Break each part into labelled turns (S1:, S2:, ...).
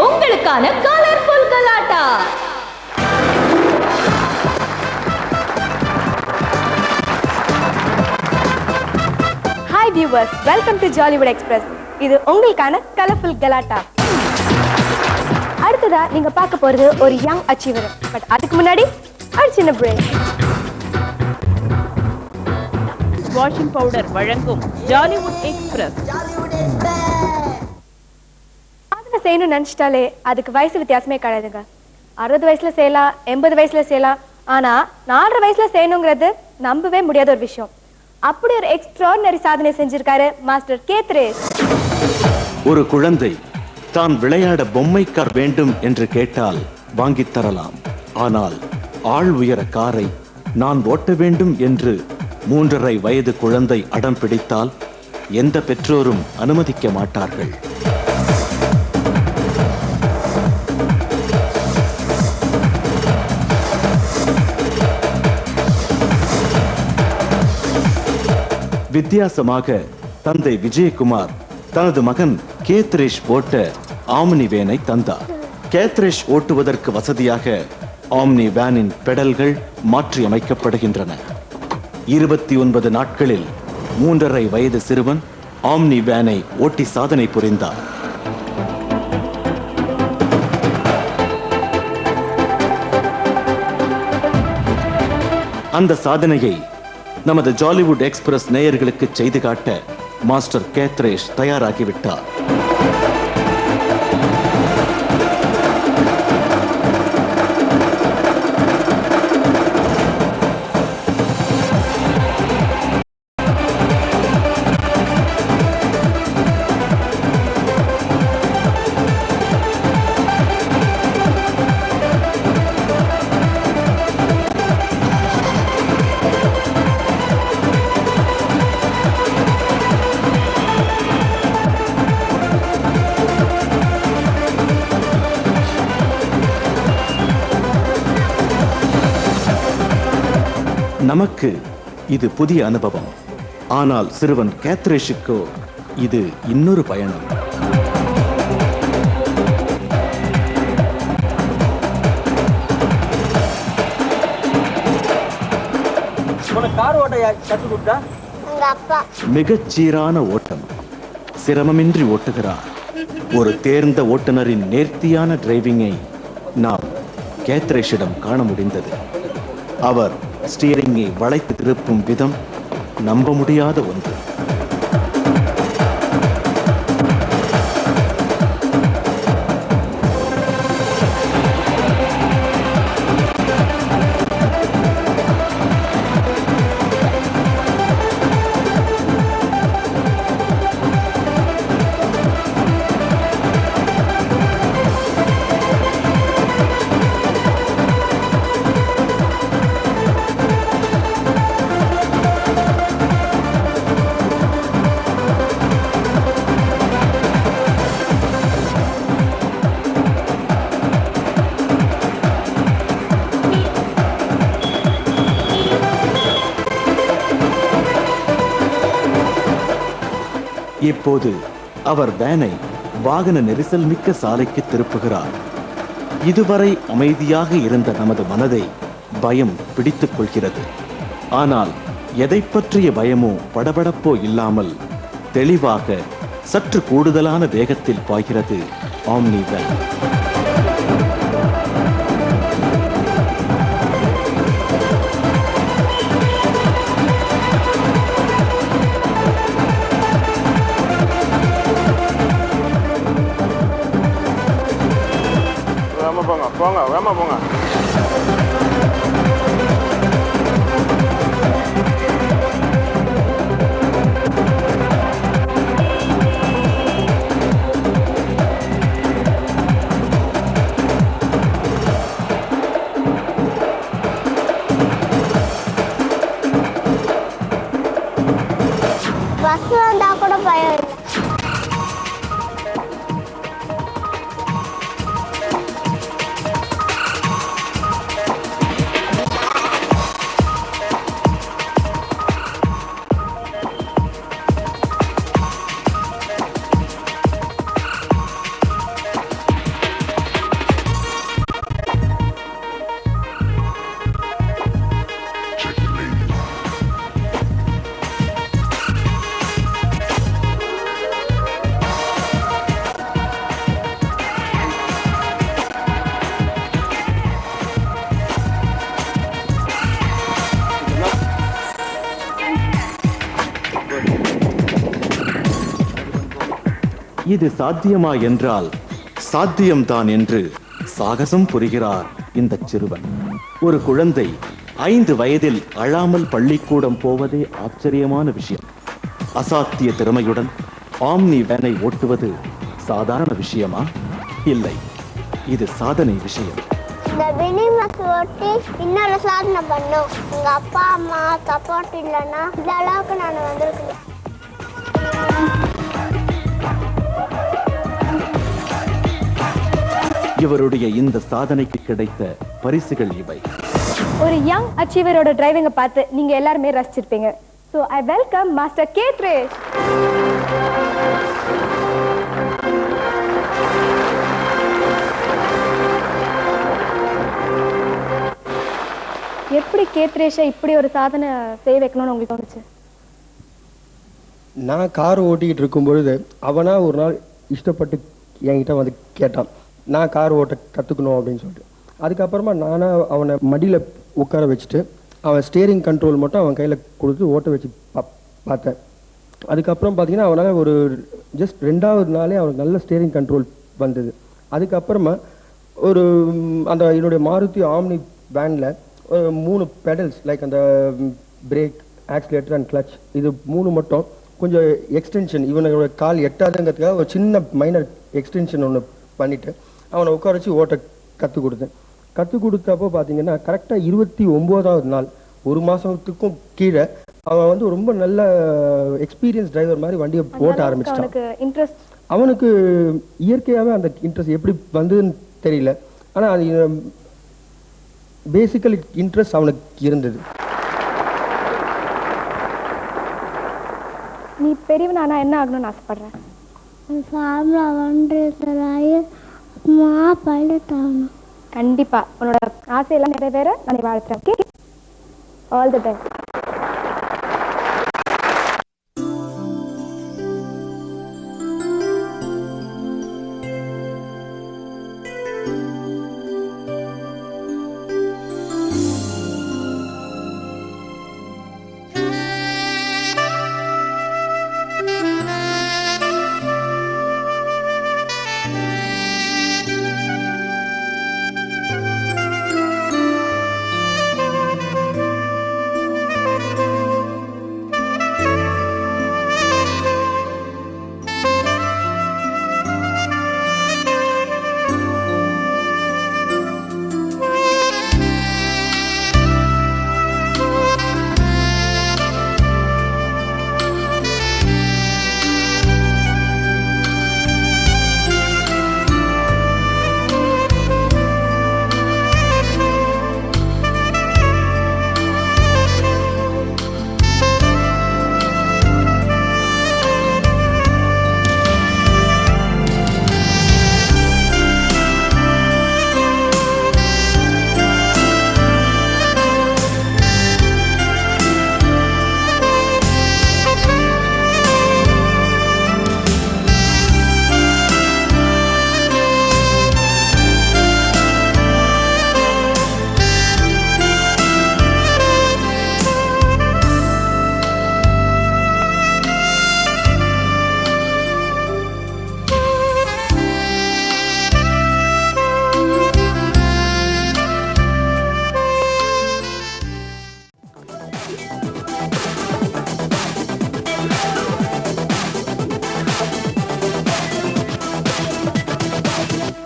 S1: உங்களுக்கான கலர்ஃபுல் கலாட்டா.
S2: Hi viewers, welcome to Jollywood express. இது உங்களுக்கான கலர்ஃபுல் கலாட்டா. அடுத்ததா நீங்க பார்க்க போறது ஒரு யங் அச்சீவர். பட் அதுக்கு முன்னாடி ஒரு சின்ன பிரேக்.
S3: வாஷிங் பவுடர் வழங்கும் ஜாலிவுட் எக்ஸ்பிரஸ்.
S2: சாதனை செய்யணும்னு நினைச்சிட்டாலே அதுக்கு வயசு வித்தியாசமே கிடையாதுங்க. 60 வயசுல செய்யலாம், 80 வயசுல செய்யலாம். ஆனா 4 வயசுல செய்யணுங்கிறது நம்பவே முடியாத ஒரு விஷயம். அப்படி ஒரு எக்ஸ்ட்ராடினரி சாதனை செஞ்சிருக்காரு மாஸ்டர் கேத்ரேஷ்.
S4: ஒரு குழந்தை தான் விளையாட பொம்மை கார் வேண்டும் என்று கேட்டால் வாங்கித் தரலாம். ஆனால் ஆள் உயர காரை நான் ஓட்ட வேண்டும் என்று 3.5 வயது குழந்தை அடம் பிடித்தால் எந்த பெற்றோரும் அனுமதிக்க மாட்டார்கள். வித்தியாசமாக தந்தை விஜயகுமார் தனது மகன் கேத்ரேஷ் ஓட்ட ஆம்னி வேனை தந்தார். கேத்ரேஷ் ஓட்டுவதற்கு வசதியாக ஆம்னி வேனின் பெடல்கள் மாற்றி அமைக்கப்படுகின்றன. 29 நாட்களில் 3.5 வயது சிறுவன் ஆம்னி வேனை ஓட்டி சாதனை புரிந்தார். அந்த சாதனையை நமது ஜாலிவுட் எக்ஸ்பிரஸ் நேயர்களுக்கு செய்து காட்ட மாஸ்டர் கேத்ரேஷ் தயாராகிவிட்டார். நமக்கு இது புதிய அனுபவம். ஆனால் சிறுவன் கேத்ரேஷுக்கோ இது இன்னொரு பயணம். மிகச் சீரான ஓட்டம், சிரமமின்றி ஓட்டுகிறார். ஒரு தேர்ந்த ஓட்டுநரின் நேர்த்தியான டிரைவிங்கை நாம் கேத்ரேஷிடம் காண முடிந்தது. அவர் ஸ்டீரிங்கை வளைத்து திருப்பும் விதம் நம்ப முடியாத ஒன்று. இப்போது அவர் வேனை வாகன நெரிசல் மிக்க சாலைக்கு திருப்புகிறார். இதுவரை அமைதியாக இருந்த நமது மனதை பயம் பிடித்துக் கொள்கிறது. ஆனால் எதை பற்றிய பயமோ படபடப்போ இல்லாமல் தெளிவாக சற்று கூடுதலான வேகத்தில் பாய்கிறது ஆம்னி வேன்.
S5: போங்க வேமா போங்க.
S6: பஸ் வந்தா கூட பயம் இல்லை.
S4: இது சாத்தியமா என்றால் சாத்தியம்தான் என்று சாகசம் புரிகிறார் இந்த சிறுவன். ஒரு குழந்தை 5 வயதில் அழாமல் பள்ளிக்கூடம் போவதே ஆச்சரியமான விஷயம். அசாத்திய திறமையுடன் ஆம்னி வேனை ஓட்டுவது சாதாரண விஷயமா? இல்லை, இது சாதனை விஷயம்.
S6: இந்த மினி பஸ் ஓட்டி இன்னொரு சாதனை பண்ணும். எங்க அப்பா அம்மா சப்போர்ட் இல்லைன்னா இந்த அளவுக்கு நான் வந்திருக்கேன்.
S4: இவருடைய இந்த சாதனைக்கு கிடைத்த பரிசுகள் இவை.
S2: ஒரு யங் அச்சீவரோட டிரைவிங்கை பார்த்து நீங்க எல்லாருமே ரசிச்சிருப்பீங்க. So I welcome master Kathresh. எப்படி கேத்ரேஷை இப்படி ஒரு சாதனை செய்ய வைக்கணும்னு உங்களுக்கு தோணுச்சு?
S7: நான் கார் ஓட்டிக்கிட்டு இருக்கும் பொழுது அவனா ஒரு நாள் இஷ்டப்பட்டு என்கிட்ட வந்து கேட்டான், நான் கார் ஓட்ட கற்றுக்கணும் அப்படின்னு சொல்லிட்டு. அதுக்கப்புறமா நானாக அவனை மடியில் உட்கார வச்சுட்டு அவன் ஸ்டியரிங் கண்ட்ரோல் மட்டும் அவன் கையில் கொடுத்து ஓட்ட வச்சு பார்த்தேன். அதுக்கப்புறம் பார்த்தீங்கன்னா அவனால் ஒரு ஜஸ்ட் 2வது நாளே அவனுக்கு நல்ல ஸ்டியரிங் கண்ட்ரோல் வந்தது. அதுக்கப்புறமா ஒரு அந்த என்னுடைய மாருதி ஆம்னி வேனில் 3 பெடல்ஸ் லைக் அந்த பிரேக், ஆக்சிலேட்டர் அண்ட் கிளச், இது 3 மட்டும் கொஞ்சம் எக்ஸ்டென்ஷன், இவனோட கால் எட்டாதுங்கிறதுக்காக ஒரு சின்ன மைனர் எக்ஸ்டென்ஷன் ஒன்று பண்ணிவிட்டு அவனை உட்கார வச்சு ஓட்ட கற்றுக் கொடுத்தேன். கற்றுக் கொடுத்தப்போ பார்த்தீங்கன்னா கரெக்டாக 29வது நாள், 1 மாதத்துக்கும் கீழே அவன் வந்து ரொம்ப நல்ல எக்ஸ்பீரியன்ஸ் டிரைவர் மாதிரி வண்டியை ஓட்ட ஆரம்பிச்சிட்டான். அவனுக்கு இயற்கையாகவே அந்த இன்ட்ரெஸ்ட் எப்படி வந்ததுன்னு தெரியல, ஆனால் அது பேசிக்கல் இன்ட்ரெஸ்ட் அவனுக்கு இருந்தது.
S2: நீ பெரியவனானா என்ன ஆகணும்னு ஆசைப்படுறேன்?
S6: ஃபார்முலா 1 பைலட் ஆகணும்.
S2: கண்டிப்பா உன்னோட ஆசையெல்லாம் நிறைவேற நான் வாழ்த்துறேன். All the best.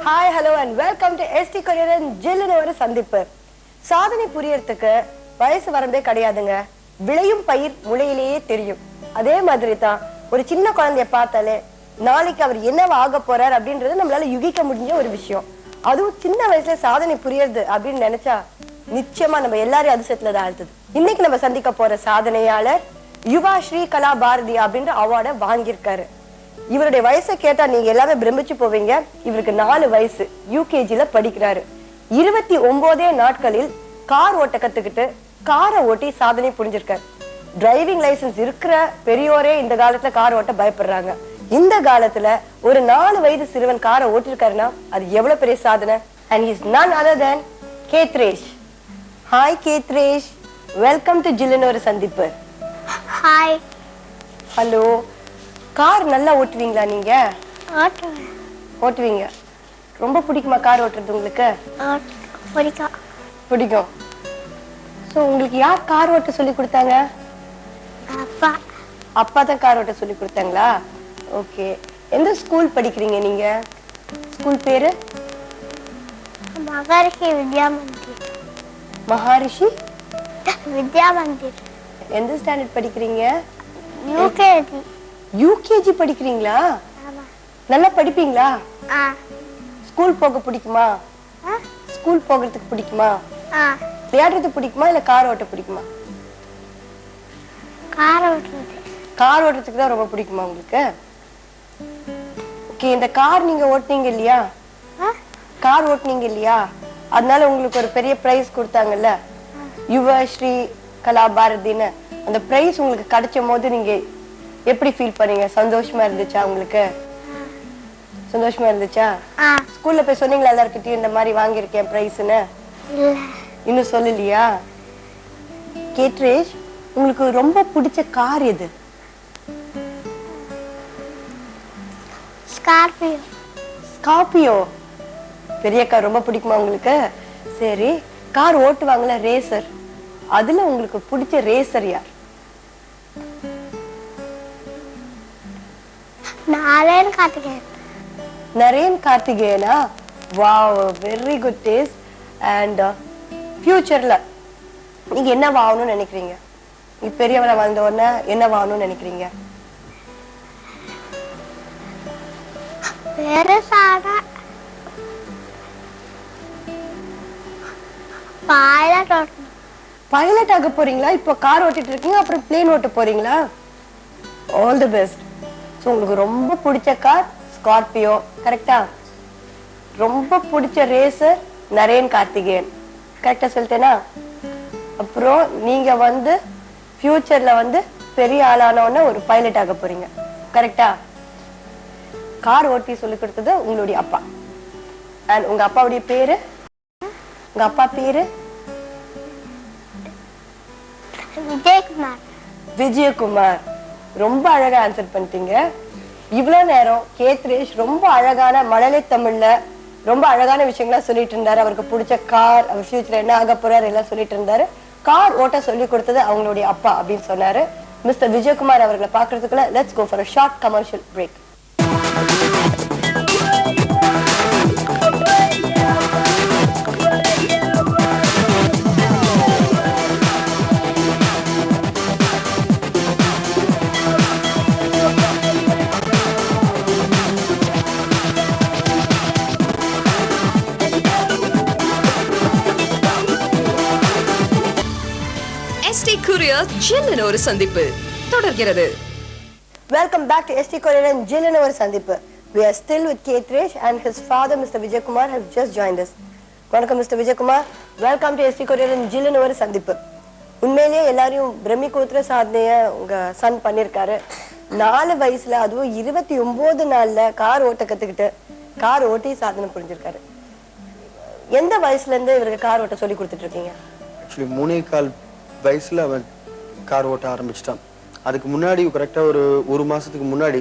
S8: Hi hello and welcome to SD Korean ஜில்லுன்னு ஒரு சந்திப்பு. சாதனை புரியறதுக்கு வயசு வரம்பே கிடையாதுங்க. விளையும் பயிர் முளையிலேயே தெரியும். அதே மாதிரி தான் ஒரு சின்ன குழந்தைய பார்த்தாலே நாளைக்கு அவர் என்னவா ஆக போறார் அப்படின்றது நம்மளால யுகிக்க முடிஞ்ச ஒரு விஷயம். அதுவும் சின்ன வயசுல சாதனை புரியறது அப்படின்னு நினைச்சா நிச்சயமா நம்ம எல்லாரும் அதிசயத்துல தான் ஆழ்த்துது. இன்னைக்கு நம்ம சந்திக்க போற சாதனையாளர் யுவா ஸ்ரீ கலா பாரதி அப்படின்ற அவார்டை வாங்கியிருக்காரு. இவருடைய வயசை கேட்டா நீங்க எல்லாமே பிரமிச்சு போவீங்க. இவருக்கு 4 வயசு, யூகேஜில படிக்கிறாரு. 29 நாட்களில் கார் ஓட்ட கத்துக்கிட்டு காரை ஓட்டி சாதனை புரிஞ்சிருக்காரு. டிரைவிங் லைசன்ஸ் இருக்கிற பெரியோரே இந்த காலத்துல கார் ஓட்ட பயப்படுறாங்க. இந்த காலத்துல ஒரு 4 வயது சிறுவன் காரை ஓட்டிருக்காருன்னா அது எவ்வளவு பெரிய சாதனை. and he is none other than Kathresh. Hi Kathresh, welcome to ஜில்லுன்னு ஒரு சந்திப்பு.
S6: ஹாய்.
S8: ஹலோ, கார் நல்லா ஓட்டுவீங்களா நீங்க?
S6: ஓட்டுவேன்.
S8: ஓட்டுவீங்க. ரொம்ப பிடிக்குமா கார் ஓட்டுறது உங்களுக்கு?
S6: பிடிக்கும்.
S8: பிடிக்கும். ஸோ உங்களுக்கு யார் கார் ஓட்ட சொல்லி கொடுத்தாங்க?
S6: அப்பா.
S8: அப்பா தான் கார் ஓட்ட சொல்லி கொடுத்தாங்களா? ஓகே. எந்த ஸ்கூல் படிக்கிறீங்க நீங்க? ஸ்கூல் பேரு?
S6: மகரிஷி வித்யா மந்திர்.
S8: மகாரிஷி
S6: வித்யா மந்திர்.
S8: எந்த ஸ்டாண்டர்ட் படிக்கிறீங்க?
S6: யூகேஜி.
S8: யூகேஜி படிக்கிறீங்களா? நல்லா படிப்பீங்களா? ஸ்கூல் போக பிடிக்குமா? ஸ்கூல் போகிறதுக்கு பிடிக்குமா? விளையாடுறது பிடிக்குமா இல்ல கார் ஓட்ட பிடிக்குமா?
S6: கார் ஓட்டுறது.
S8: கார் ஓட்டுறதுக்கு தான் ரொம்ப பிடிக்குமா உங்களுக்கு? ஓகே. இந்த கார் நீங்க ஓட்டுனீங்க இல்லையா? கார் ஓட்டுனீங்க இல்லையா? அதனால உங்களுக்கு ஒரு பெரிய பிரைஸ் கொடுத்தாங்கல்ல, யுவ ஸ்ரீ கலா பாரதின்னு. அந்த பிரைஸ் உங்களுக்கு கிடைச்ச போது நீங்க எப்படி ஃபீல் பண்ணீங்க? சந்தோஷமா இருந்துச்சா உங்களுக்கு? சந்தோஷமா இருந்துச்சா? ஸ்கூல்ல போய் சொன்னீங்களா எல்லார்கிட்டயும் இந்த மாதிரி வாங்கியிருக்கேன் பிரைஸ்ன்னு? இன்னும் சொல்லலையா? கேட்ரேஷ், உங்களுக்கு ரொம்ப பிடிச்ச கார் எது?
S6: ஸ்கார்பியோ.
S8: ஸ்கார்பியோ பெரிய கார் ரொம்ப பிடிக்குமா உங்களுக்கு? சரி, கார் ஓட்டுவாங்கல்ல ரேசர், அதுல உங்களுக்கு பிடிச்ச ரேசர் யார்?
S6: நரேன் கார்த்திகேயன்.
S8: நரேன் கார்த்திகேயனா? Wow, very good taste. And ஃபியூச்சர்ல நீங்க என்ன ஆகணும்னு நினைக்கிறீங்க? நீங்க பெரியவரை வந்த உடனே என்ன ஆகணும்னு நினைக்கிறீங்க?
S6: பெருசான பைலட் ஓட்டணும்.
S8: பைலட் ஆக போறீங்களா? இப்போ கார் ஓட்டிட்டு இருக்கீங்க, அப்புறம் பிளேன் ஓட்ட போறீங்களா? All the best. ஸோ உங்களுக்கு ரொம்ப பிடிச்ச கார் ஸ்கார்பியோ, கரெக்டா? ரொம்ப பிடிச்ச ரேசர் நரேன் கார்த்திகேயன், கரெக்டா சொல்லிட்டேனா? அப்புறம் நீங்க வந்து ஃபியூச்சர்ல வந்து பெரிய ஆளானோன்னு ஒரு பைலட் ஆக போறீங்க, கரெக்டா? கார் ஓட்டி சொல்லி கொடுத்தது உங்களுடைய அப்பா. அண்ட் உங்க அப்பாவுடைய பேரு? உங்க அப்பா பேரு?
S6: விஜயகுமார்.
S8: விஜயகுமார். ரொம்ப அழகா ஆன்சர் பண்ணிட்டீங்க. இவ்வளவு நேரம் கேத்ரேஷ் ரொம்ப அழகான மழலை தமிழ்ல ரொம்ப அழகான விஷயங்களா சொல்லிட்டு இருந்தாரு. அவருக்கு பிடிச்ச கார், அவர் ஃபியூச்சர் என்ன ஆக போறாரு எல்லாம் சொல்லிட்டு இருந்தாரு. கார் ஓட்ட சொல்லி கொடுத்தது அவங்களுடைய அப்பா அப்படின்னு சொன்னாரு. மிஸ்டர் விஜயகுமார் அவர்களை பாக்குறதுக்குள்ள let's go for a short commercial break.
S1: ST Courier ஜில்லுன்னு ஒரு சந்திப்பு தொடர்கிறது.
S8: Welcome back to ST Courier and ஜில்லுன்னு ஒரு சந்திப்பு. We are still with Ketresh and his father Mr. Vijay Kumar has just joined us. வணக்கம் Mr. Vijay Kumar. Welcome to ST Courier and ஜில்லுன்னு ஒரு சந்திப்பு. உண்மையிலேயே எல்லாரையும் பிரமிக்கூத்துற சாதனைய உங்க சன் பண்ணிருக்காரு. 4 வயசுல, அதுவும் 29 நாள்ல கார் ஓட்ட கத்துக்கிட்டு கார் ஓட்டி சாதனை புரிஞ்சிருக்காரு. எந்த வயசுல இருந்து இவருக்கு கார் ஓட்ட சொல்லி கொடுத்துட்டு இருக்கீங்க?
S7: ஆக்சுவலி 3.25 வயசுல அவன் கார் ஓட்ட ஆரம்பிச்சிட்டான். அதுக்கு முன்னாடி கரெக்டா ஒரு மாசத்துக்கு முன்னாடி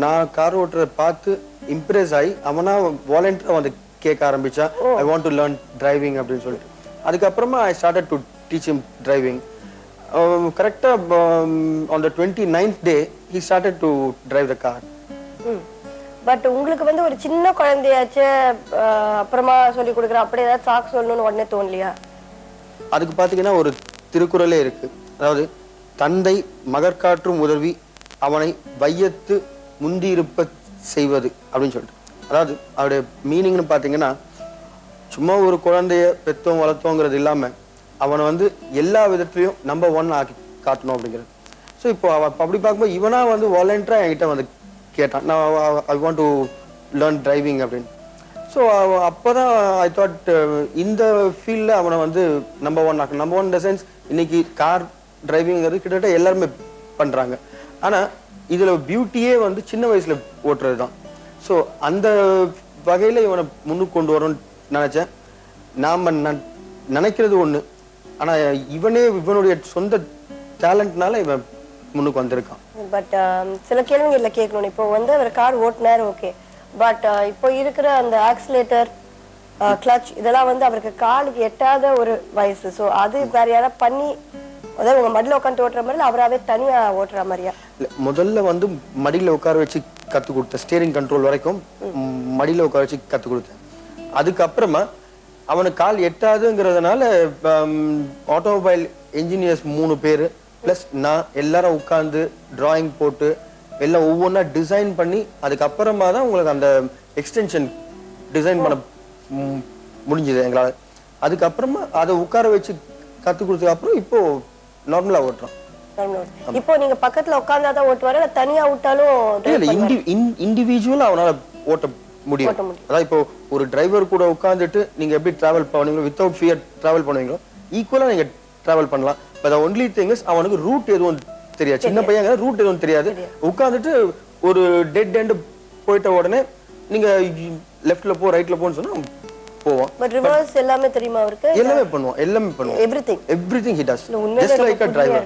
S7: நான் கார் ஓட்டுறத பார்த்து இம்ப்ரெஸ் ஆகி அவனா வாலண்டியரா வந்து கேட்க ஆரம்பிச்சான், I want to learn driving அப்படின்னு சொல்லிட்டு. அதுக்கப்புறமா I started to teach him driving. கரெக்டா on the 29th day he started to drive the car.
S8: But உங்களுக்கு வந்து ஒரு சின்ன குழந்தையாச்சு அப்புறமா சொல்லி கொடுக்குற, அப்படி ஏதாவது சாக்கு சொல்லணும்னு உடனே தோணலையா?
S7: அதுக்கு பாத்தீங்கன்னா ஒரு திருக்குறளே இருக்கு. அதாவது தந்தை மகற்காற்றும் உதவி அவனை வையத்து முந்தியிருப்ப செய்வது அப்படின்னு சொல்லிட்டு. அதாவது அவருடைய மீனிங்னு பாத்தீங்கன்னா, சும்மா ஒரு குழந்தைய பெத்தோம் வளர்த்தோங்கிறது இல்லாம அவனை வந்து எல்லா விதத்திலையும் நம்பர் 1 ஆக்கி காட்டணும் அப்படிங்கிறது. ஸோ இப்போ அப்படி பார்க்கும்போது இவனா வந்து வாலண்டியரா என்கிட்ட வந்து கேட்டான், நான் ஐ வாண்ட் டு லேர்ன் டிரைவிங் அப்படின்னு. ஸோ அப்போதான் ஐ தாட் இந்த ஃபீல்டில் அவனை வந்து நம்பர் 1 ஆக்கணும். நம்பர் 1 இன் த சென்ஸ், இன்னைக்கு கார் டிரைவிங்கிறது கிட்டத்தட்ட எல்லாருமே பண்றாங்க. ஆனா இதுல பியூட்டியே வந்து சின்ன வயசுல ஓட்டுறது தான். ஸோ அந்த வகையில இவனை முன்னுக்கு கொண்டு வரணும்னு நினைச்சேன். நாம நினைக்கிறது ஒண்ணு, ஆனா இவனுடைய சொந்த டேலண்ட்னால இவன் முன்னுக்கு வந்திருக்கான்.
S8: பட் சில கேள்விகள்ல கேட்கணும். இப்போ வந்து அவர் கார் ஓட்டுனாரு, ஓகே. பட் இப்போ இருக்கிற அந்த ஆக்சிலேட்டர், கிளட்ச் இதெல்லாம் வந்து அவருக்கு காலுக்கு எட்டாத ஒரு வயசு. ஸோ அது வேற யாராவது பண்ணி, அதாவது உங்க மடியில உட்காந்து ஓட்டுற மாதிரி அவராவே தனியா ஓட்டுற மாதிரியா?
S7: முதல்ல வந்து மடியில உட்கார வச்சு கத்து கொடுத்தேன். ஸ்டீரிங் கண்ட்ரோல் வரைக்கும் மடியில உட்கார வச்சு கத்து கொடுத்தேன். அதுக்கப்புறமா அவனுக்கு கால் எட்டாதுங்கிறதுனால ஆட்டோமொபைல் இன்ஜினியர்ஸ் 3 பேர் பிளஸ் நான் எல்லாரும் உட்கார்ந்து டிராயிங் போட்டு எல்லாம் ஒவ்வொன்றா டிசைன் பண்ணி அதுக்கப்புறமா தான் உங்களுக்கு அந்த எக்ஸ்டென்ஷன் டிசைன் பண்ண முடிஞ்சது எங்களால். அதுக்கப்புறமா அதை உட்கார வச்சு கத்து கொடுத்ததுக்கு அப்புறம் இப்போ நார்மலா ஓட்டுறோம்.
S8: இப்போ நீங்க பக்கத்துல உட்கார்ந்தாதான் ஓட்டுவாரு, தனியா விட்டாலும்
S7: இண்டிவிஜுவலா அவனால ஓட்ட முடியும். அதாவது இப்போ ஒரு டிரைவர் கூட உட்கார்ந்துட்டு நீங்க எப்படி டிராவல் பண்ணுவீங்களோ, வித்தவுட் ஃபியர் டிராவல் பண்ணுவீங்களோ, ஈக்குவலா நீங்க டிராவல் பண்ணலாம். பட் ஒன்லி திங் இஸ் அவனுக்கு ரூட் எதுவும் தெரியாது. சின்ன பையன் ரூட் எதுவும் தெரியாது. உட்கார்ந்துட்டு ஒரு டெட் எண்ட் போயிட்ட உடனே நீங்க லெஃப்ட்ல போ ரைட்ல போன்னு சொன்னா போவான்.
S8: பட் ரிவர்ஸ் எல்லாமே தெரியுமா அவருக்கு?
S7: எல்லாமே பண்ணுவான், எல்லாமே பண்ணுவான். Everything he does, just like a driver.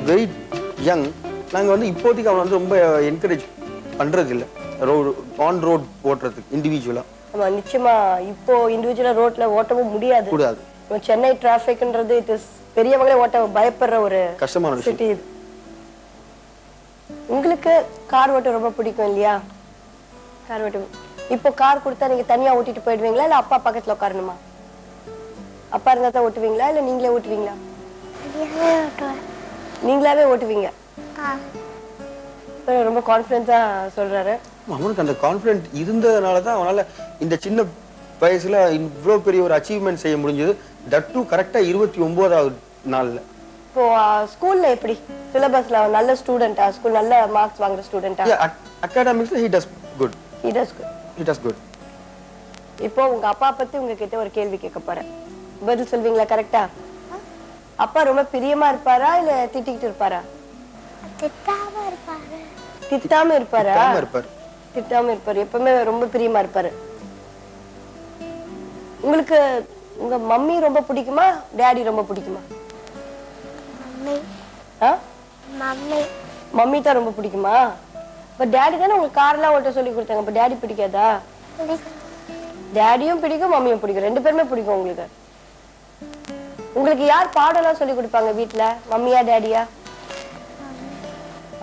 S7: Very young. நாங்கள் வந்து இப்போதைக்கு அவனை வந்து ரொம்ப என்கரேஜ் பண்றது இல்லை ஆன் ரோட் ஓட்டுறதுக்கு இண்டிவிஜுவலா.
S8: ஆமா, நிச்சயமா இப்போ இண்டிவிஜுவலா ரோட்ல ஓட்டவும் முடியாது. சென்னை டிராபிக்ன்றது இது பெரியவங்களே ஓட்ட பயப்படுற ஒரு
S7: கஷ்டமான
S8: சிட்டி. உங்களுக்கு கார் ஓட்ட ரொம்ப பிடிக்கும் இல்லையா? கார் ஓட்ட இப்போ கார் கொடுத்தா நீங்க தனியா ஓட்டிட்டு போயிடுவீங்களா, இல்ல அப்பா பக்கத்துல உட்காரணுமா? அப்பா இருந்தா தான் ஓட்டுவீங்களா, இல்ல நீங்களே ஓட்டுவீங்களா? நீங்களாவே ஓட்டுவீங்க. ரொம்ப கான்ஃபிடன்ஸா சொல்றாரு.
S7: அவனுக்கு அந்த கான்ஃபிடன்ட் இருந்ததுனால தான் அவனால இந்த சின்ன வயசுல இவ்வளவு பெரிய ஒரு அச்சீவ்மெண்ட் செய்ய முடிஞ்சது. தட் டூ கரெக்டா 29வது நாள்ல.
S8: இப்போ ஸ்கூல்ல எப்படி சிலபஸ்ல நல்ல ஸ்டூடெண்டா? ஸ்கூல் நல்ல மார்க்ஸ் வாங்குற ஸ்டூடெண்டா?
S7: அகாடமிக்ஸ்ல he does good. He does good.
S8: இப்போ உங்க அப்பா பத்தி உங்ககிட்ட ஒரு கேள்வி கேட்க போறேன், பதில் சொல்வீங்களா கரெக்டா? அப்பா ரொம்ப பிரியமா இருப்பாரா, இல்ல திட்டிக்கிட்டு இருப்பாரா? திட்டாம இருப்பாரா? திட்டாம இருப்பாரு. எப்பவுமே ரொம்ப பிரியமா இருப்பாரு. உங்களுக்கு உங்க மம்மி ரொம்ப பிடிக்குமா, டாடி ரொம்ப பிடிக்குமா? மம்மி தான் ரொம்ப பிடிக்குமா? இப்ப டாடி தானே உங்களுக்கு கார்லாம் ஓட்ட சொல்லி கொடுத்தாங்க. இப்ப டாடி பிடிக்காதா? டாடியும் பிடிக்கும், மம்மியும் பிடிக்கும், 2 பேருமே பிடிக்கும் உங்களுக்கு. உங்களுக்கு யார் பாடலாம் சொல்லி கொடுப்பாங்க வீட்ல, மம்மியா டாடியா?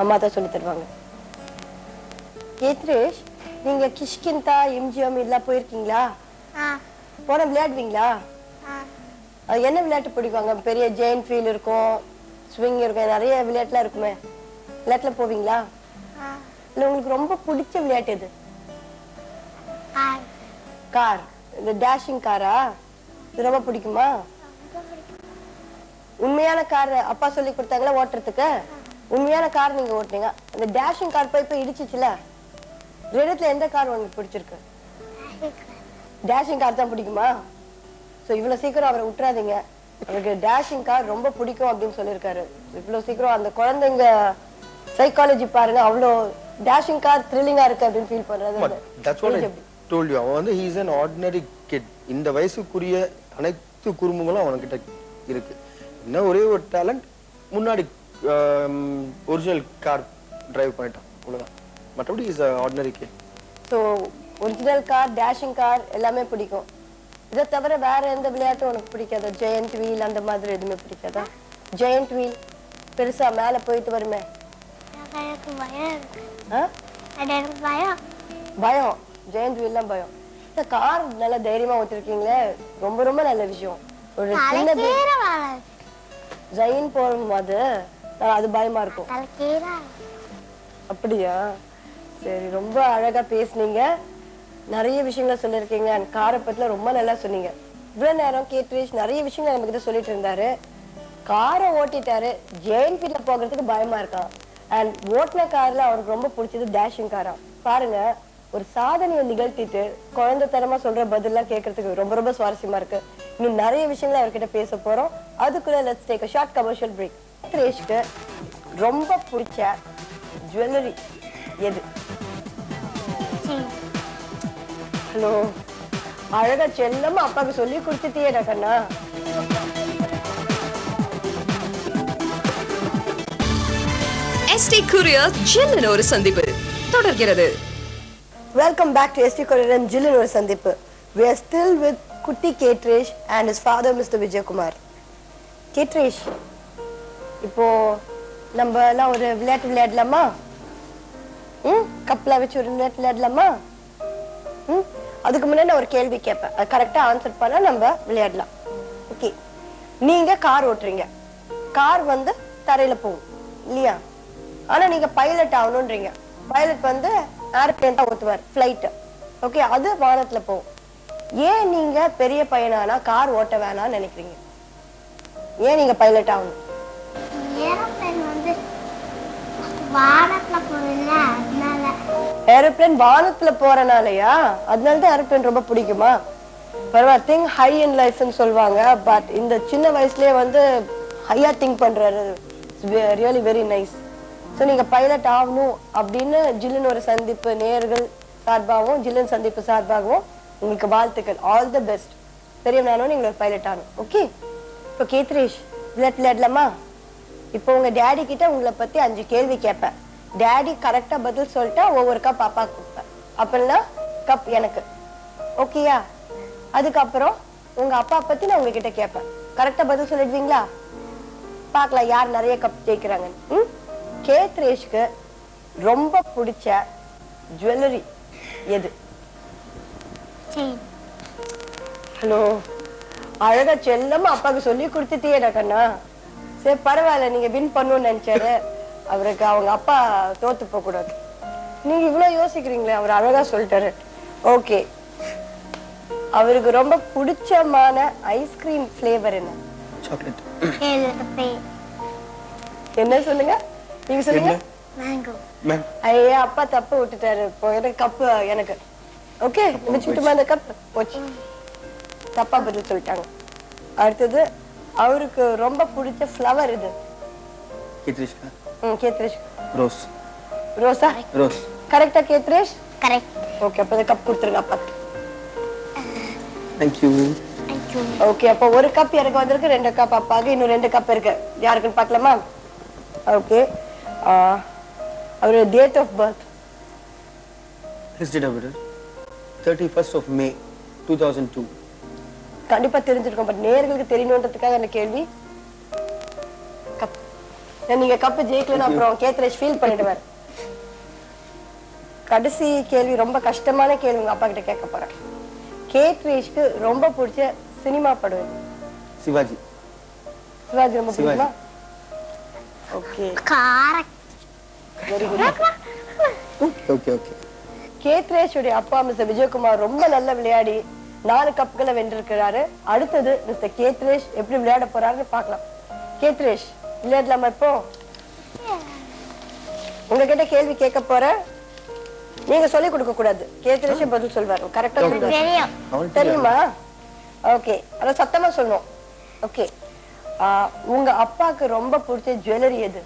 S8: அம்மா தான் சொல்லி தருவாங்க. கேத்ரேஷ், நீங்க கிஷ்கிந்தா, எம்ஜிஎம் இதெல்லாம் போயிருக்கீங்களா? போன விளையாடுவீங்களா? என்ன விளையாட்டு பிடிக்குவாங்க? பெரிய ஜெயின் ஃபீல் இருக்கும், ஸ்விங் இருக்கும், நிறைய விளையாட்டுலாம் இருக்குமே. விளையாட்டுல போவீங்களா? இல்ல உங்களுக்கு ரொம்ப பிடிச்ச விளையாட்டு எது? கார். இந்த டேஷிங் காரா? இது ரொம்ப பிடிக்குமா? உண்மையான கார் அப்பா சொல்லி கொடுத்தாங்களா ஓட்டுறதுக்கு? உண்மையான கார் நீங்க ஓட்டுனீங்க. இந்த டேஷிங் கார் போய் இடிச்சிச்சுல, ரெண்டுத்துல எந்த கார் உங்களுக்கு பிடிச்சிருக்கு? டேஷிங் கார் தான் பிடிக்குமா? சோ இவ்வளவு சீக்கிரம் அவரை விட்டுறாதீங்க. அவருக்கு டேஷிங் கார் ரொம்ப பிடிக்கும் அப்படின்னு சொல்லியிருக்காரு. இவ்வளவு சீக்கிரம் அந்த குழந்தைங்க சைக்காலஜி பாருங்க, அவ்வளோ டேஷிங் கார் த்ரில்லிங்கா இருக்கு அப்படின்னு ஃபீல் பண்றது.
S7: That's what I told you. அவன் வந்து he is an ordinary kid. இந்த வயசுக்குரிய அனைத்து குறும்புகளும் அவன்கிட்ட இருக்கு. இன்னும் ஒரே ஒரு டேலண்ட், முன்னாடி ஒரிஜினல் கார் டிரைவ் பண்ணிட்டான், அவ்வளவுதான். மற்றபடி is ordinary kid.
S8: So original car, dashing car எல்லாமே பிடிக்கும். இதை தவிர வேற எந்த விளையாட்டும் உனக்கு பிடிக்காதா? ஜெயண்ட் வீல் அந்த மாதிரி எதுவுமே பிடிக்காதா? ஜெயண்ட் வீல் பெருசா மேல போயிட்டு வருமே, பயம். ஜெயண்ட் வீல்லாம் பயம். இந்த கார் நல்ல தைரியமா ஓட்டிருக்கீங்களே, ரொம்ப ரொம்ப நல்ல விஷயம். ஒரு சின்ன ஜெயின் போகும்போது அது பயமா இருக்கும். அப்படியா? சரி, ரொம்ப அழகா பேசுனீங்க, நிறைய விஷயங்களை சொல்லிருக்கீங்க. காரை பத்தில ரொம்ப நல்லா சொன்னீங்க. இவ்வளவு நேரம் கேட்ரிஷ் நிறைய விஷயங்கள் நம்ம கிட்ட சொல்லிட்டு இருந்தாரு. காரை ஓட்டிட்டாரு, ஜெயின் ஃபீல்ட்ல போகிறதுக்கு பயமா இருக்கான். அண்ட் ஓட்டின கார்ல அவருக்கு ரொம்ப பிடிச்சது டேஷிங் காரா. பாருங்க, ஒரு சாதனையை நிகழ்த்திட்டு குழந்தைத்தனமா சொல்ற பதிலாம் கேட்கறதுக்கு ரொம்ப ரொம்ப சுவாரஸ்யமா இருக்கு. இன்னும் நிறைய விஷயங்களை அவர்கிட்ட பேச போறோம். அதுக்குள்ள let's take a short commercial break. கேத்ரேஷ்க்கு ரொம்ப பிடிச்ச ஜுவல்லரி எது? ஹலோ, அழகா செல்லமா அப்பாவுக்கு சொல்லி கொடுத்துட்டியேடா கண்ணா.
S1: ST Courier ஜில்லுன்னு ஒரு சந்திப்பு தொடர்கிறது.
S8: Welcome back to ST Courier ஜில்லுன்னு ஒரு சந்திப்பு. We are still with குட்டி கேத்ரேஷ் and his father Mr. Vijayakumar. கேத்ரேஷ், இப்போ நம்ம எல்லாம் ஒரு விளையாட்டு விளையாடலாமா? கப்பலா வச்சு ஒரு விளையாட்டு விளையாடலாமா? அதுக்கு முன்னாடி நான் ஒரு கேள்வி கேட்பேன், அது கரெக்டா ஆன்சர் பண்ணா நம்ம விளையாடலாம். ஓகே, நீங்க கார் ஓட்டுறீங்க, கார் வந்து தரையில போகும் இல்லையா? ஆனா நீங்க பைலட் ஆகணும்ன்றீங்க. பைலட் வந்து ஏர்பிளேன் தான் ஓட்டுவார், பிளைட். ஓகே, அது வானத்துல போகும். ஏன் நீங்க பெரிய பையனானா கார் ஓட்ட வேணாம்னு நினைக்கிறீங்க? ஏன் நீங்க பைலட் ஆகணும்? ஏரோப்ளேன் வானத்துல போறனாலயா? அதனாலதான் ஏரோப்ளேன் ரொம்ப பிடிக்குமா? பரவாயில்ல, திங்க் ஹை இன் லைஃப்னு சொல்லுவாங்க. பட் இந்த சின்ன வயசுலயே வந்து ஹையா திங்க் பண்றாரு. Really very nice. ஸோ நீங்க பைலட் ஆகணும் அப்படின்னு ஜில்லுன்னு ஒரு சந்திப்பு நேயர்கள் சார்பாகவும் ஜில்லுன்னு சந்திப்பு சார்பாகவும் உங்களுக்கு வாழ்த்துக்கள். All the best. பெரியவனானோ நீங்க ஒரு பைலட் ஆகணும். ஓகே, இப்போ கேத்ரேஷ் விளையாடலாமா? இப்போ உங்க டேடி கிட்ட உங்களை பத்தி 5 கேள்வி கேட்பேன். டேடி கரெக்டா பதில் சொல்லிட்டா ஒவ்வொரு கப் பாப்பா கொடுப்பேன். அப்படின்னா கப் எனக்கு. ஓகேயா? அதுக்கப்புறம் உங்க அப்பா பத்தி நான் உங்ககிட்ட கேட்பேன். கரெக்டா பதில் சொல்லிடுவீங்களா? பார்க்கலாம் யார் நிறைய கப் ஜெயிக்கிறாங்க. கேத்ரேஷ்க்கு ரொம்ப பிடிச்ச ஜுவல்லரி எது? ஹலோ, அழகா செல்லமா அப்பாவுக்கு சொல்லி கொடுத்துட்டியேடா கண்ணா. சரி, பரவாயில்ல, நீங்க வின் பண்ணணும்னு நினைச்சாரு. அவருக்கு அவங்க அப்பா தோத்து போக கூடாது. நீங்க இவ்வளவு யோசிக்கிறீங்களே, அவர் அழகா சொல்லிட்டாரு. ஓகே, அவருக்கு ரொம்ப பிடிச்சமான ஐஸ்கிரீம் ஃபிளேவர் என்ன?
S7: சாக்லேட்.
S8: என்ன சொல்லுங்க, நீங்க சொல்லுங்க.
S6: மேங்கோ.
S8: ஐயா, அப்பா தப்பு விட்டுட்டாரு. இப்போ எனக்கு கப்பு எனக்கு. ஓகே, வச்சுக்கிட்டுமா அந்த கப்? போச்சு, தப்பா பதில் சொல்லிட்டாங்க. அடுத்தது, அவருக்கு ரொம்ப பிடிச்ச ஃப்ளவர் இது?
S7: கேத்ரேஷ்கா?
S8: கேத்ரேஷ்.
S7: ரோஸ்.
S8: ரோஸா?
S7: ரோஸ்.
S8: கரெக்டா கேத்ரேஷ்?
S6: கரெக்ட்.
S8: ஓகே, அப்ப கப் கொடுத்துருங்க அப்பாக்கு.
S7: Thank you.
S8: ஓகே, அப்ப ஒரு கப் எனக்கு வந்திருக்கு, 2 கப் அப்பாக்கு, இன்னும் 2 கப் இருக்கு. யாருக்குன்னு பார்க்கலாமா? ஓகே, அவரோட date of birth?
S7: His date of birth 31st of May 2002.
S8: கண்டிப்பா தெரிஞ்சிருக்கும், பட் நேயர்களுக்கு தெரியணுன்றதுக்காக அந்த கேள்வி. கப் நீங்க கப் ஜெயிக்கலன்னு அப்புறம் கேத்ரேஷ் ஃபீல் பண்ணிடுவார். கடைசி கேள்வி ரொம்ப கஷ்டமான கேள்வி உங்க அப்பா கிட்ட கேட்க போறேன். கேத்ரேஷ்க்கு ரொம்ப பிடிச்ச சினிமா படம்?
S7: சிவாஜி.
S8: சிவாஜி ரொம்ப பிடிக்குமா? Okay, very good.
S7: Okay okay.
S8: கேத்ரேஷுடைய அப்பா மிஸ்டர் விஜயகுமார் ரொம்ப நல்ல விளையாடி 4 கப்களை வென்றிருக்கிறாரு. அடுத்தது மிஸ்டர் கேத்ரேஷ் எப்படி விளையாட போறாருன்னு பார்க்கலாம். கேத்ரேஷ், விளையாடலாமா? இப்போ உங்ககிட்ட கேள்வி கேட்க போறேன், நீங்க சொல்லி கொடுக்க கூடாது. கேத்ரேஷே பதில் சொல்வாரு. கரெக்டா சொல்லுவாரு. தெரியுமா? ஓகே, அத சத்தமா சொல்லணும். ஓகே, உங்க அப்பாக்கு ரொம்ப பிடிச்ச ஜுவல்லரி எது?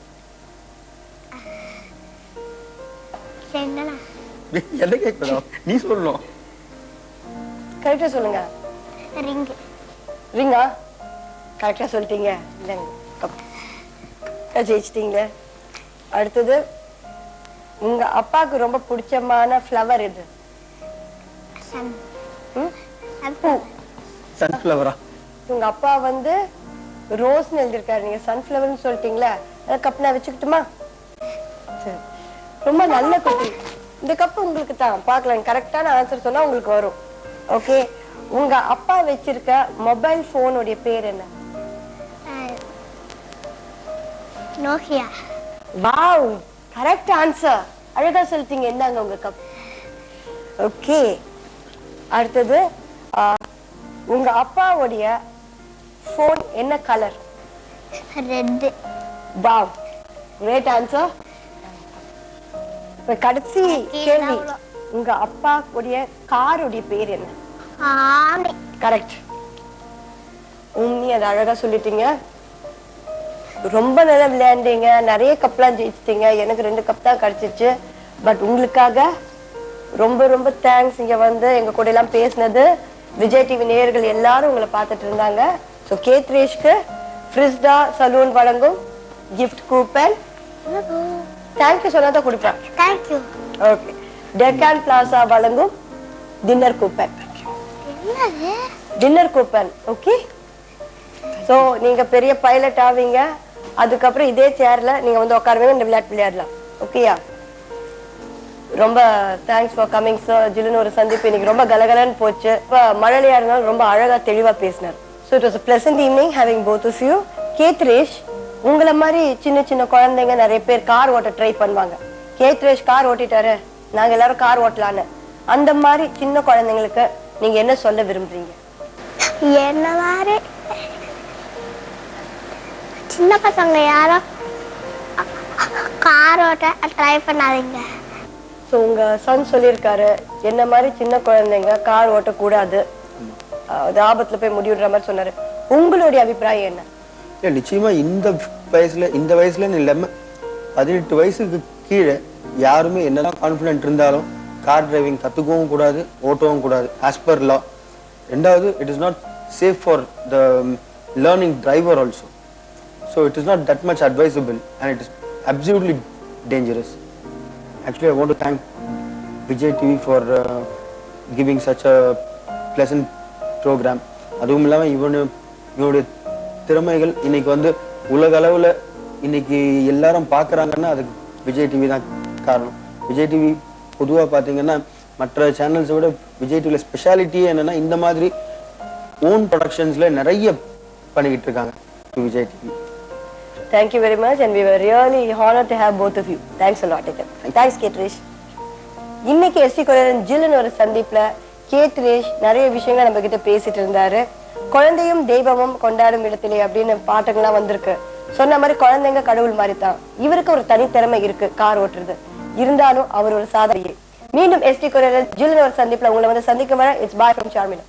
S7: என்ன கேட்கறா? நீ சொல்லணும்.
S8: கரெக்டா சொல்லுங்க.
S6: ரிங்.
S8: ரிங்கா? கரெக்டா சொல்லிட்டீங்க. இல்லங்க, கப் ஜெயிச்சிட்டீங்க. அடுத்தது, உங்க அப்பாக்கு ரொம்ப பிடிச்சமான ஃப்ளவர் எது?
S7: சன்ஃப்ளவரா?
S8: உங்க அப்பா வந்து ரோஸ்னு எழுதிருக்காரு, நீங்க சன்ஃப்ளவர்னு சொல்லிட்டீங்களா? கப் நான் வச்சுக்கிட்டுமா? சரி, ரொம்ப நல்ல குட்டி. இந்த கப் உங்களுக்கு தான். பார்க்கலாம், கரெக்டான ஆன்சர் சொன்னா உங்களுக்கு வரும். ஓகே, உங்க அப்பா வச்சிருக்க மொபைல் போனுடைய பேர் என்ன?
S6: நோக்கியா.
S8: Wow, correct answer. அழகா சொல்லிட்டீங்க. என்னங்க உங்க கப். ஓகே, அடுத்தது உங்க அப்பாவுடைய போன் என்ன colour?
S6: Red.
S8: Wow, great answer. கடைசி கேள்வி, உங்க அப்பாவுடைய காருடைய பேர் என்ன?
S6: ஆமை.
S8: கரெக்ட். உண்மை, அது அழகா சொல்லிட்டீங்க. ரொம்ப நல்லா விளையாண்டீங்க, நிறைய கப்லாம் ஜெயிச்சிட்டீங்க. எனக்கு 2 கப் தான் கிடைச்சிச்சு. பட் உங்களுக்காக ரொம்ப ரொம்ப தேங்க்ஸ். இங்க வந்து எங்க கூட எல்லாம் பேசினது. விஜய் டிவி நேயர்கள் எல்லாரும் உங்களை பார்த்துட்டு இருந்தாங்க. ஸோ கேத்ரேஷ்க்கு ஃப்ரிஸ்டா சலூன் வழங்கும் கிஃப்ட் கூப்பன். தேங்க்யூ சொன்னதான் கொடுப்பேன்.
S6: தேங்க்யூ.
S8: ஓகே, டெக்கான் பிளாசா வழங்கும் டின்னர் கூப்பன்.
S6: என்னது?
S8: Dinner coupon. ஓகே, ஸோ நீங்க பெரிய பைலட் ஆவீங்க. அதுக்கப்புறம் இதே சேர்ல நீங்க வந்து உட்காருவீங்க, இந்த விளையாட்டு விளையாடலாம். ஓகேயா? ரொம்ப தேங்க்ஸ் ஃபார் கமிங் சார். ஜில்லுன்னு ஒரு சந்திப்பு. இன்னைக்கு ரொம்ப கலகலன்னு போச்சு. இப்போ மழலையா இருந்தாலும் ரொம்ப அழகா தெளிவா பேசினார். So it was a pleasant evening having both of you. கேத்ரேஷ், உங்களை மாதிரி சின்ன சின்ன குழந்தைங்க நிறைய பேர் கார் ஓட்ட ட்ரை பண்ணுவாங்க. கேத்ரேஷ் கார் ஓட்டிட்டாரு, நாங்க எல்லாரும் கார் ஓட்டலான்னு. அந்த மாதிரி சின்ன குழந்தைங்களுக்கு நீங்க என்ன சொல்ல விரும்புறீங்க?
S6: என்ன மாதிரி சின்ன பசங்க யாரும் கார் ஓட்ட ட்ரை பண்ணாதீங்க.
S8: ஸோ உங்க சன் சொல்லியிருக்காரு, என்ன மாதிரி சின்ன குழந்தைங்க கார் ஓட்டக்கூடாது, அது ஆபத்துல போய் முடிவுற மாதிரி சொன்னாரு. உங்களுடைய அபிப்பிராயம் என்ன?
S7: நிச்சயமா இந்த வயசுல இல்லாம 18 வயசுக்கு கீழே யாருமே என்னதான் கான்ஃபிடென்ட் இருந்தாலும் கார் டிரைவிங் கத்துக்கவும் கூடாது, ஓட்டவும் கூடாது as per law. ரெண்டாவது, it is not safe for the learning driver also. So it is not that much advisable and it is absolutely dangerous. Actually, I want to thank Vijay TV for giving such a pleasant program. அதுவும் இல்லாம இவனுடைய திறமைகள் இன்னைக்கு வந்து உலக அளவுல இன்னைக்கு எல்லாரும் பாக்குறாங்கன்னா அதுக்கு விஜய் டிவி தான் காரணம். விஜய் டிவி பொதுவா பாத்தீங்கன்னா மற்ற சேனல்ஸை விட விஜய் டிவில ஸ்பெஷாலிட்டியே என்னன்னா இந்த மாதிரி ஓன் ப்ரொடக்ஷன்ஸ்ல நிறைய பண்ணிக்கிட்டு இருக்காங்க Vijay TV.
S8: Thank you very much and we were really honored to have both of you. Thanks a lot. Thanks கேத்ரேஷ். இன்னைக்கு எஸ்டி கொரியன் ஜில்லுன்னு ஒரு சந்திப்புல கேத்ரேஷ் நிறைய விஷயங்களை நம்ம கிட்ட பேசிட்டு இருந்தாரு. குழந்தையும் தெய்வமும் கொண்டாடும் இடத்திலே அப்படின்னு பாட்டுங்கள்லாம் வந்திருக்கு. சொன்ன மாதிரி குழந்தைங்க கடவுள் மாதிரி தான். இவருக்கு ஒரு தனித்திறமை இருக்கு கார் ஓட்டுறது. இருந்தாலும் அவர் ஒரு சாதனை. மீண்டும் எஸ்டி கொரியன் ஜில்லுன்னு ஒரு சந்திப்புல உங்களை வந்து சந்திக்கும் வரை இட்ஸ் பாய் ஃப்ரம் சார்மினா.